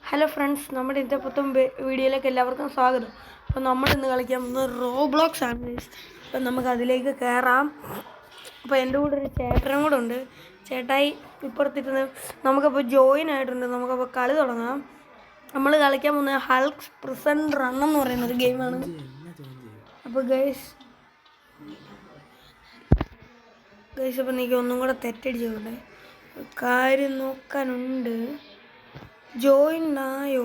Hello friends, നമ്മുടെ ഇന്നത്തെ പുത്തൻ വീഡിയോയിലേക്ക് എല്ലാവർക്കും സ്വാഗതം. അപ്പോൾ നമ്മൾ ഇന്ന് കളിക്കാൻ പോകുന്നത് റോബ്ലോക്സ് ആണ്. അപ്പം നമുക്ക് അതിലേക്ക് കയറാം. അപ്പോൾ എൻ്റെ കൂടെ ഒരു ചേട്ടനും കൂടെ ഉണ്ട്. ചേട്ടായി ഇപ്പുറത്തിരുന്ന് നമുക്കപ്പോൾ ജോയിൻ ആയിട്ടുണ്ട്. നമുക്കപ്പോൾ കളി തുടങ്ങാം. നമ്മൾ കളിക്കാൻ പോകുന്നത് ഹൾക്സ് പ്രിസൺ റൺ എന്ന് പറയുന്നൊരു ഗെയിമാണ്. അപ്പോൾ ഗൈസ് അപ്പോൾ എനിക്ക് ഒന്നും കൂടെ തെറ്റടിച്ചുകൊണ്ട് കാര്യം നോക്കാനുണ്ട്. ജോയിൻ ആയോ?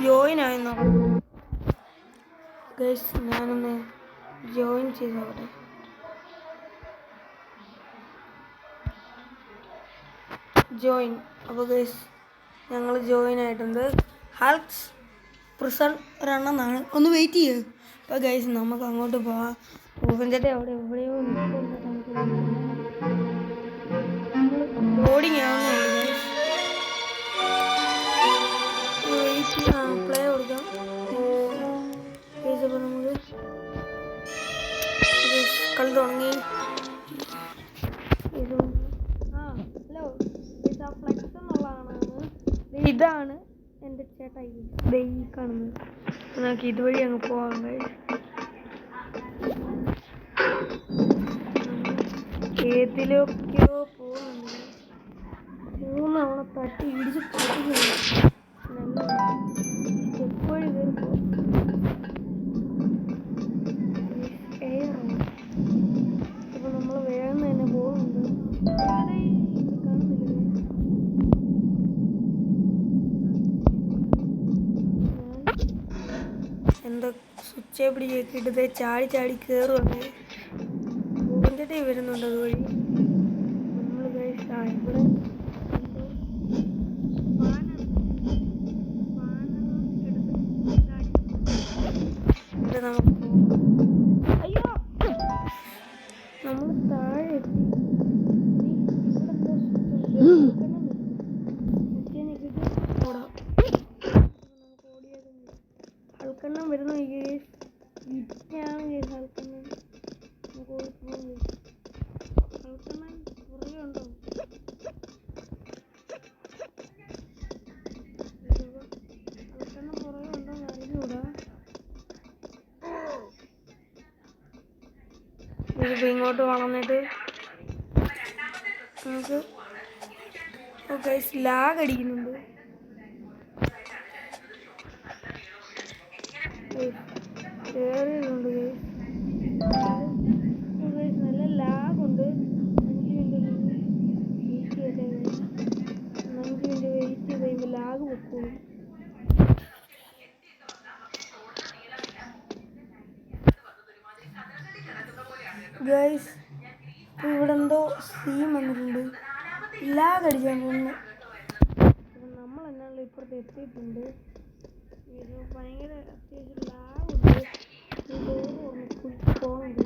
ജോയിൻ ആയെന്നോ ഗൈസ്? ഞാനൊന്ന് ജോയിൻ ചെയ്തോട്ടെ. ജോയിൻ. അപ്പോൾ ഗൈസ് ഞങ്ങൾ ജോയിൻ ആയിട്ടുണ്ട്. ഹൾക്സ് പ്രിസൺ റൺ എന്നാണ്. ഒന്ന് വെയിറ്റ് ചെയ്യുക. അപ്പോൾ ഗൈസ് നമുക്ക് അങ്ങോട്ട് പോവാം. ചേട്ടാ അവിടെ എവിടെയോ ലോഡിങ് ആവുന്നുണ്ട് ഗൈസ്. പ്ലേ കൊടുക്കാം. അപ്പോൾ നമുക്ക് കളി തുടങ്ങി. ഹലോ, ഫ്ലെക്സ് എന്നുള്ളതാണ്. ഇതാണ് എൻ്റെ ചേട്ടാ, ഈ കാണുന്നത്. നമുക്ക് ഇതുവഴി അങ്ങ് പോകാം. ഏതിലൊക്കെയോ പോകുന്നുണ്ട്. അവളെ തട്ടി ഇടിച്ച് പൊട്ടിക്കുന്നു. എപ്പോഴും ഇപ്പൊ നമ്മൾ വേഗം തന്നെ പോകുന്നുണ്ട്. എന്തോ സ്വിച്ച് പിടിച്ചിട്ട് ചാടി ചാടി കയറുവാണ്. പൂവഞ്ചേട്ടേ വരുന്നുണ്ട് അതുവഴി. നമ്മൾ ഇവിടെ നമുക്ക് അയ്യോ നമ്മൾ താഴെ എത്തി. ഹൾക്കെണ്ണം വരുന്നു. ഹൾക്കെണ്ണം പുറകെ ഉണ്ടോ? ഹൾക്കെണ്ണം പുറകെ ഉണ്ടോ എന്ന് അറിഞ്ഞൂടാ. ഇതിപ്പോൾ ഇങ്ങോട്ട് വളർന്നിട്ട് നമുക്ക് ലാഗ് അടിക്കുന്നുണ്ട്. കയറിയതുണ്ട് നല്ല ലാഗുണ്ട്. 5 മിനിറ്റ് വെയിറ്റ് ചെയ്ത് കഴിയുമ്പോൾ ലാഗ് വെക്കും. ഗൈസ് ഇവിടെ എന്തോ സീൻ വന്നിട്ടുണ്ട്. ലാഗ് അടിക്കാൻ പോകുന്നു. നമ്മളെന്നാലും ഇപ്പുറത്ത് എത്തിയിട്ടുണ്ട്. ഇത് ഭയങ്കര അത്യാവശ്യം ലാഗുണ്ട്. പോകുന്നുണ്ട്.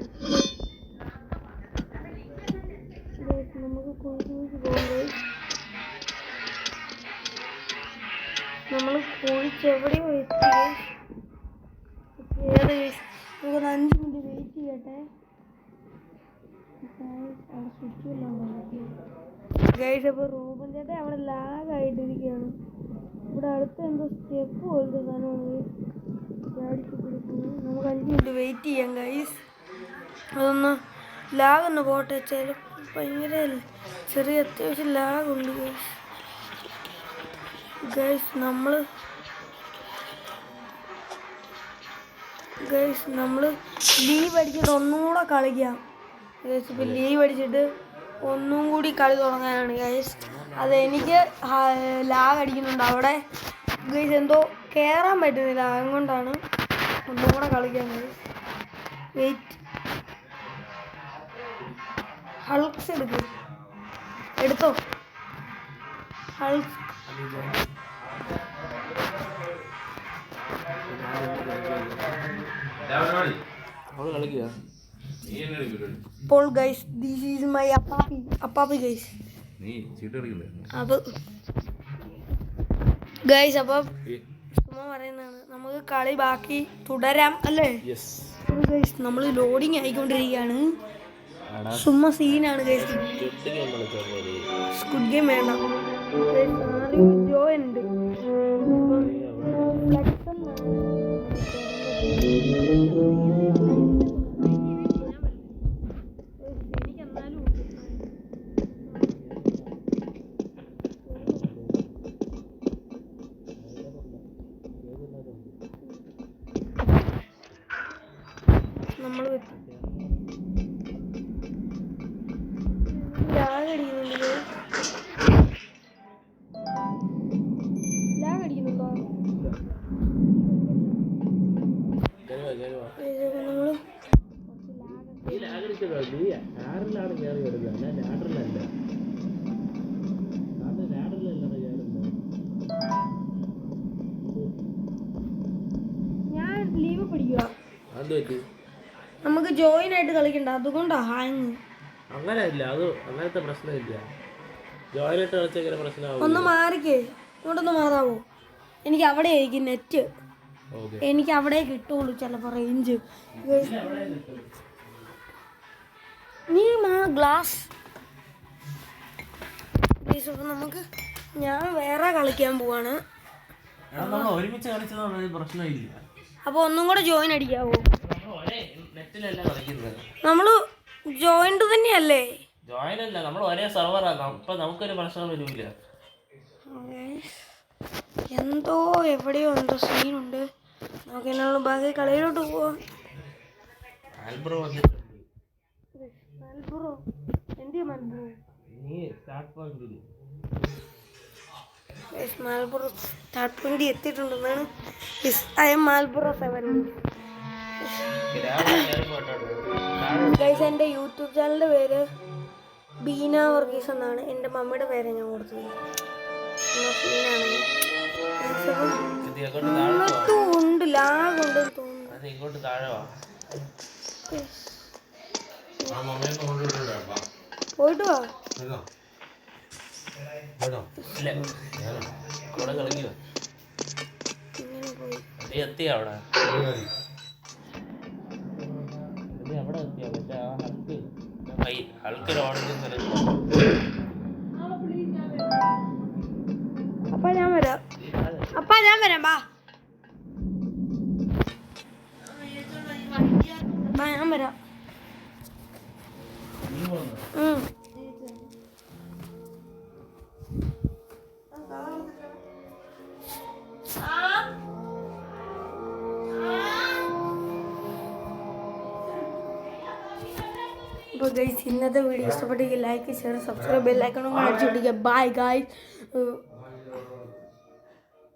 നമുക്ക് കുഴിച്ച് പോകുമ്പോൾ നമ്മൾ കുഴിച്ചെവിടെയോ എത്തി. നമുക്കൊരു 5 മിനിറ്റ് വെയിറ്റ് ചെയ്യട്ടെ. അവിടെ സ്വിച്ചില്ല ഗൈസ്. അപ്പോൾ റൂബൻ ചേട്ടൻ അവിടെ ലാഗായിട്ടിരിക്കുകയാണ്. ഇവിടെ അടുത്ത് എന്തോ സ്റ്റെപ്പ് പോലത്തെ സാധനമാണ് ചാടിച്ച് പിടിക്കുന്നത്. നമുക്ക് 5 മിനിറ്റ് വെയിറ്റ് ചെയ്യാം ഗൈസ്. അതൊന്ന് ലാഗൊന്ന് പോട്ടെ. ഭയങ്കര ചെറിയ അത്യാവശ്യം ലാഗുണ്ട് ഗൈസ്. നമ്മൾ ലീവ് അടിച്ചിട്ട് ഒന്നും കൂടെ കളിക്കാം ഗൈസ്. ഇപ്പം ലീവ് അടിച്ചിട്ട് ഒന്നും കൂടി കളി തുടങ്ങാനാണ് ഗൈസ്. അതെനിക്ക് ലാഗ് അടിക്കുന്നുണ്ട് അവിടെ ഗൈസ്. എന്തോ കയറാൻ പറ്റുന്നില്ല, അതുകൊണ്ടാണ്. ഒന്നും കൂടെ കളിക്കാൻ ഗൈസ്. വെയിറ്റ്. ഹൾക്സ് എടുത്തോ. ഹൾക്സ് ഇപ്പോൾ ഗൈസ് ദിസ് ഈസ് മൈ അപ്പാപ്പി ഗൈസ്. അപ്പോൾ ഗൈസ് അപ്പം സുമ പറയുന്നതാണ് നമുക്ക് കളി ബാക്കി തുടരാം അല്ലേ? ഗൈസ് നമ്മൾ ലോഡിങ് ആയിക്കൊണ്ടിരിക്കുകയാണ്. സുമ സീനാണ് ഗൈസ്. സ്ക്വിഡ് ഗെയിം വേണ്ട. ജോയിൻ ഉണ്ട്. നമ്മൾ ലാഗടിക്കുന്നുണ്ടോ? ലാഗടിക്കുന്നുണ്ടോ? ഞാൻ ലീവ് പിടിക്കുക. നമുക്ക് ജോയിൻ ആയിട്ട് കളിക്കണ്ട, അതുകൊണ്ടാ ഹാങ്. അങ്ങനെയല്ല, അത് അങ്ങനത്തെ പ്രശ്നമില്ല. ജോയിൻ ആയിട്ട് കളിച്ചെങ്ങനെ പ്രശ്നമാവും? ഒന്ന് മാറിക്കേ, ഇങ്ങോട്ടൊന്ന് മാറാവോ? എനിക്ക് അവിടെ ആയിരിക്കും നെറ്റ്, എനിക്ക് അവിടെ കിട്ടുള്ളൂ ചിലപ്പോൾ റേഞ്ച്. നീ ഗ്ലാസ് നമുക്ക് ഞാൻ വേറെ കളിക്കാൻ പോവാണ്. ഒരുമിച്ച് കളിച്ചത് പ്രശ്നമില്ല. അപ്പോൾ ഒന്നും കൂടെ ജോയിൻ അടിക്കാവോ? നമ്മൾ ജോയിൻഡ് തന്നെയല്ലേ? ജോയിൻ അല്ല, നമ്മൾ ഒരേ സെർവറാണ്. അപ്പൊ നമുക്കൊരു പ്രശ്നം വരില്ല. എന്തോ എവിടെയോ എന്തോ സീനുണ്ട്. നമുക്ക് എന്നുള്ള ബാക്കി കളിയിലോട്ട് പോവാം. എത്തിയിട്ടുണ്ടെന്നാണ്. എൻ്റെ യൂട്യൂബ് ചാനലിൻ്റെ പേര് ബീന വർഗീസ് എന്നാണ്. എൻ്റെ മമ്മിയുടെ പേര് ഞാൻ കൊടുത്തത്. ഉണ്ട് ലാഗുണ്ടെന്ന് തോന്നുന്നു. പോയിട്ട് വാ. അപ്പ ഞാൻ വരാം. ബാ ഞാൻ വരാം. അപ്പോൾ ഗൈസ്, ഇന്നത്തെ വീഡിയോ ഇഷ്ടപ്പെട്ടെങ്കിൽ like, share, subscribe, bell icon അടിച്ചു പിടിക്കുക. Bye guys.